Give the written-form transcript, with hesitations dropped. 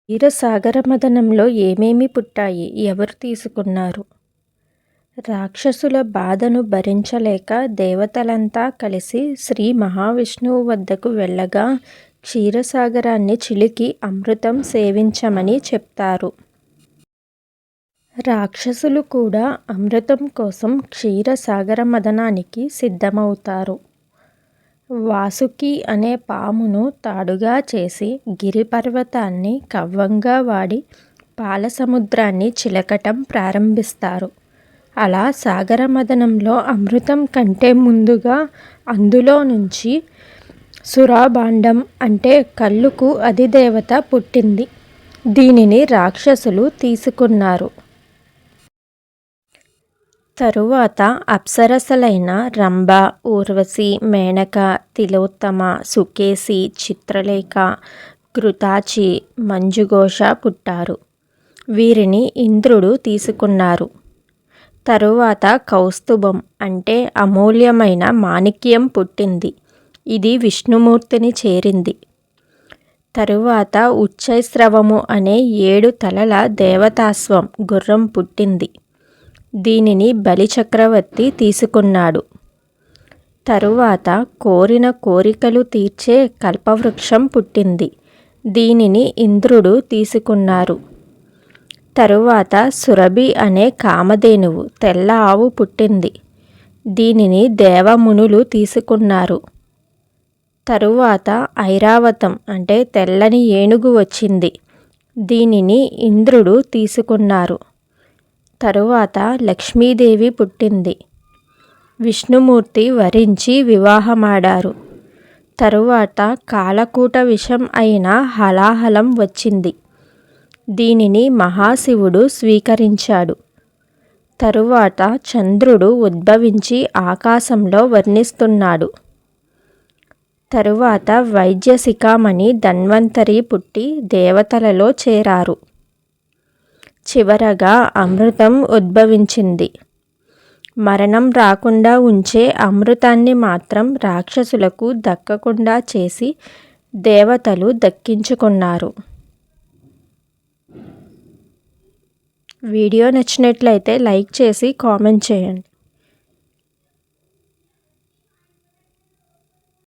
క్షీరసాగర మథనంలో ఏమేమి పుట్టాయి? ఎవరు తీసుకున్నారు? రాక్షసుల బాధను భరించలేక దేవతలంతా కలిసి శ్రీ మహావిష్ణువు వద్దకు వెళ్ళగా క్షీరసాగరాన్ని చిలికి అమృతం సేవించమని చెప్తారు. రాక్షసులు కూడా అమృతం కోసం క్షీరసాగర మథనానికి సిద్ధమవుతారు. వాసుకి అనే పామును తాడుగా చేసి గిరిపర్వతాన్ని కవ్వంగా వాడి పాలసముద్రాన్ని చిలకటం ప్రారంభిస్తారు. అలా సాగరమథనంలో అమృతం కంటే ముందుగా అందులో నుంచి సురాభాండం అంటే కళ్ళుకు అధిదేవత పుట్టింది. దీనిని రాక్షసులు తీసుకున్నారు. తరువాత అప్సరసలైన రంభ, ఊర్వశి, మేనక, తిలోత్తమ, సుకేసి, చిత్రలేఖ, ఘృతాచి, మంజుఘోష పుట్టారు. వీరిని ఇంద్రుడు తీసుకున్నారు. తరువాత కౌస్తుభం అంటే అమూల్యమైన మాణిక్యం పుట్టింది. ఇది విష్ణుమూర్తిని చేరింది. తరువాత ఉచ్చైశ్రవము అనే 7 తలల దేవతాశ్వం గుర్రం పుట్టింది. దీనిని బలిచక్రవర్తి తీసుకున్నాడు. తరువాత కోరిన కోరికలు తీర్చే కల్పవృక్షం పుట్టింది. దీనిని ఇంద్రుడు తీసుకున్నారు. తరువాత సురభి అనే కామధేనువు తెల్ల ఆవు పుట్టింది. దీనిని దేవమునులు తీసుకున్నారు. తరువాత ఐరావతం అంటే తెల్లని ఏనుగు వచ్చింది. దీనిని ఇంద్రుడు తీసుకున్నారు. తరువాత లక్ష్మీదేవి పుట్టింది. విష్ణుమూర్తి వరించి వివాహమాడారు. తరువాత కాలకూట విషం అయిన హలాహలం వచ్చింది. దీనిని మహాశివుడు స్వీకరించాడు. తరువాత చంద్రుడు ఉద్భవించి ఆకాశంలో వర్ణిస్తున్నాడు. తరువాత వైద్యశిఖామణి ధన్వంతరి పుట్టి దేవతలలో చేరారు. చివరగా అమృతం ఉద్భవించింది. మరణం రాకుండా ఉంచే అమృతాన్ని మాత్రం రాక్షసులకు దక్కకుండా చేసి దేవతలు దక్కించుకున్నారు. వీడియో నచ్చినట్లయితే లైక్ చేసి కామెంట్ చేయండి.